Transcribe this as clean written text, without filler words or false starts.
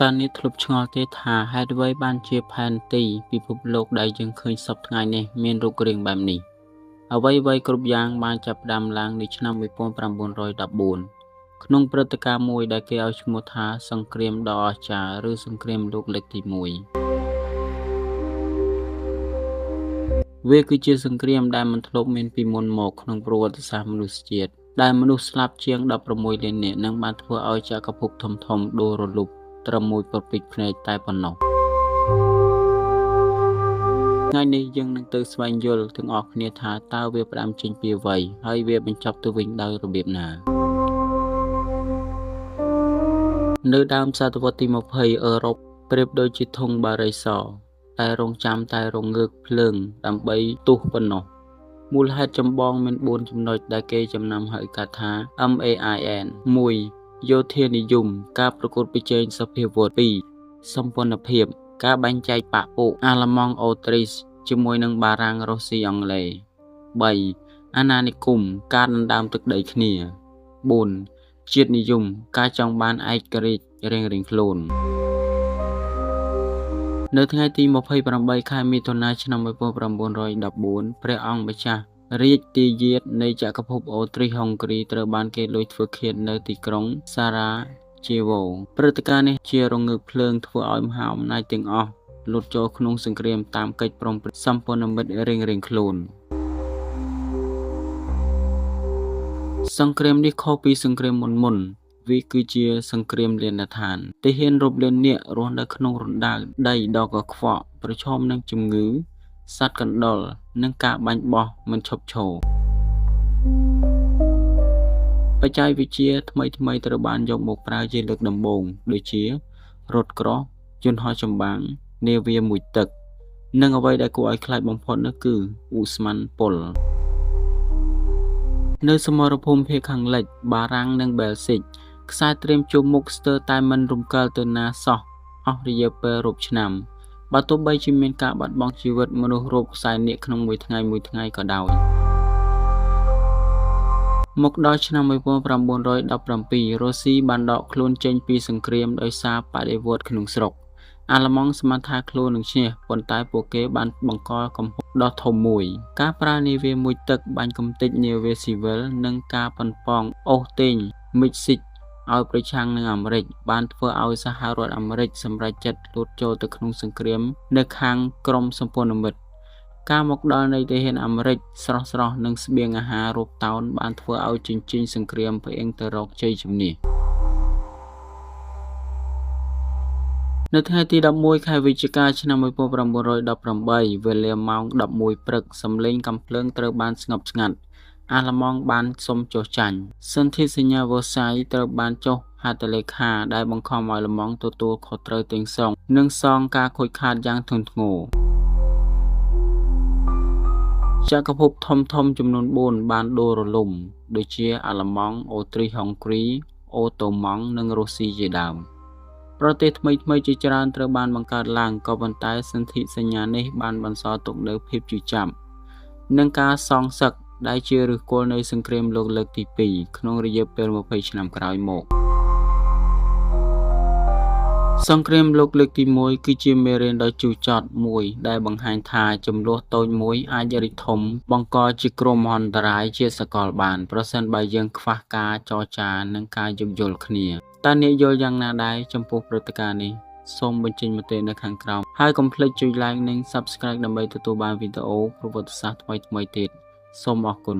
តានេះធ្លុបឆ្ងល់ទេថាហេតុអ្វីបានជាផែនទីពិភពលោកដែលយើងឃើញសពថ្ងៃនេះមានរូបរាងបែបនេះអ្វីៗគ្រប់យ៉ាងបានចាប់ផ្ដើមឡើងនៅឆ្នាំ1914ក្នុងព្រឹត្តិការណ៍មួយដែលគេឲ្យឈ្មោះថាសង្គ្រាមដ៏អស្ចារ្យឬសង្គ្រាមលោកលើកទី1វាគឺជាសង្គ្រាមដែលមិនធ្លាប់មានពីមុនមកក្នុងប្រវត្តិសាស្ត្រមនុស្សជាតិដែលមនុស្សស្លាប់ជាង16លាននាក់និងបានធ្វើឲ្យចក្រភពធំៗដួលរលំត្រឹមមួយប្រពេចភ្នែកតែប៉ុណ្ណោះថ្ងៃនេះយើងនឹងទៅស្វែងយល់ទាំងអស់គ្នាថាតើវាផ្ដើមចេញពីអ្វីហើយវាបញ្ចប់ទៅវិញដោយរបៀបណានៅដើមសតវត្សទី20អឺរ៉ុបប្រៀបដូចជាធុងបារីសតែរងចាំតែរងើកភ្លើងដើម្បីទុះប៉ុណ្ណោះមូលហេតុចម្បងមាន4ចំណុចដែលគេចំណាំហៅកាត់ថា MAIN 1យោធានិយមការប្រកួតប្រជែងសភាវុធ 2សម្ព័ន្ធភាពការបែងចែកបកពួកអាល្លឺម៉ង់អូទ្រីសជាមួយនឹងបារាំងរុស្ស៊ីអង់គ្លេស 3អាណានិគមការដណ្ដើមទឹកដីគ្នា 4ជាតិនិយមការចង់បានឯករាជ្យរៀងៗខ្លួននៅថ្ងៃទី28ខែមិថុនាឆ្នាំ1914ព្រះអង្គម្ចាស់រាជទាយាទនៃចក្រភពអូទ្រីសហុងគ្រីត្រូវបានគេលួចធ្វើឃាតនៅទីក្រុងសារ៉ាជេវ៉ូព្រឹត្តិការណ៍នេះជារងើកភ្លើងធ្វើឲ្យមហាអំណាចទាំងអស់លុតចូលក្នុងសង្គ្រាមតាមកិច្ចព្រមព្រៀងសម្ព័ន្ធមិត្តរៀងៗខ្លួនសង្គ្រាមនេះខុសពីសង្គ្រាមមុនវាគឺជាសង្គ្រាមលានដ្ឋានទាហានរាប់លាននាក់រស់នៅក្នុងរណ្ដៅដីដ៏កខ្វក់ប្រឈមនឹងជំងឺសត្វកណ្ដុរនិងការបាញ់បោះមិនឈប់ឈរបច្ចេកវិទ្យាថ្មីៗត្រូវបានយកមកប្រើជាលើកដំបូងដូចជារថក្រោះយន្តហោះចម្បាំងនាវាមួយទឹកនិងអ្វីដែលគួរឲ្យខ្លាចបំផុតនោះគឺឧស្ម័នពុលនៅសមរភូមិភាគខាងលិចបារាំងនិងបែលហ្សិកខ្សែត្រៀមជួបមុខស្ទើរតែមិនរំកិលទៅណាសោះអស់រយៈពេលរាប់ឆ្នាំបើទោះបីជាមានការបាត់បង់ជីវិតមនុស្សរាប់ខ្សែនាក់ក្នុងមួយថ្ងៃក៏ដោយមកដល់ឆ្នាំ1917រុស្ស៊ីបានដកខ្លួនចេញពីសង្គ្រាមដោយសារបដិវត្តន៍ក្នុងស្រុកអាល្លឺម៉ង់ស្មានថាខ្លួននឹងឈ្នះប៉ុន្តែពួកគេបានបង្កកំហុសដ៏ធំមួយការប្រើនាវាមួយទឹកបាញ់កំទេចនាវាស៊ីវិលនិងការប៉ុនប៉ងអូសទាញមិចស៊ីកឲ្យប្រឆាំងនឹងអាមេរិកបានធ្វើឲ្យសហរដ្ឋអាមេរិកសម្រេចចិត្តលូតចូលទៅក្នុងសង្គ្រាមនៅខាងក្រុមសម្ព័ន្ធមិត្តការមកដល់នៃទាហានអាមេរិកស្រស់និងស្បៀងអាហាររូបតោនបានធ្វើឲ្យជញ្ជីងសង្គ្រាមផ្អៀងទៅរកជ័យជំនះនៅថ្ងៃទី11ខែវិច្ឆិកាឆ្នាំ1918វេលាម៉ោង11ព្រឹកសំឡេងកាំភ្លើងត្រូវបានស្ងប់ស្ងាត់អាល្លឺម៉ង់បានសុំចុះចាញ់សន្ធិសញ្ញាវ៉ឺសាយត្រូវបានចុះហត្ថលេខាដែលបង្ខំឲ្យអាល្លឺម៉ង់ទទួលខុសត្រូវទាំងស្រុងនិងសងការខូចខាតយ៉ាងធ្ងន់ធ្ងរចក្រភពធំចំនួន4បានដួលរលំដូចជាអាល្លឺម៉ង់អូទ្រីសហុងគ្រីអូតូម៉ង់និងរុស្ស៊ីជាដើមប្រទេសថ្មីជាច្រើនត្រូវបានបង្កើតឡើងក៏ប៉ុន្តែសន្ធិសញ្ញានេះបានបន្សល់ទុកនូវភាពជឿចាប់និងការសងសឹកដែលជាឫសគល់នៃសង្គ្រាមលោកលើកទី2ក្នុងរយៈពេល20ឆ្នាំក្រោយមកសង្គ្រាមលោកលើកទី1គឺជាមេរៀនដ៏ជូរចត់មួយដែលបង្ហាញថាចំនួនតូចមួយអាចរីកធំបង្កជាគ្រោះមហន្តរាយជាសកលបានប្រសិនបើយើងខ្វះការចរចានិងការយោគយល់គ្នាតើអ្នកយល់យ៉ាងណាដែរចំពោះព្រឹត្តិការណ៍នេះសូមបញ្ចេញមតិនៅខាងក្រោមហើយកុំភ្លេចចុច like និង Subscribe ដើម្បីទទួលបានវីដេអូប្រវត្តិសាស្ត្រថ្មីៗទៀតសូមអរគុណ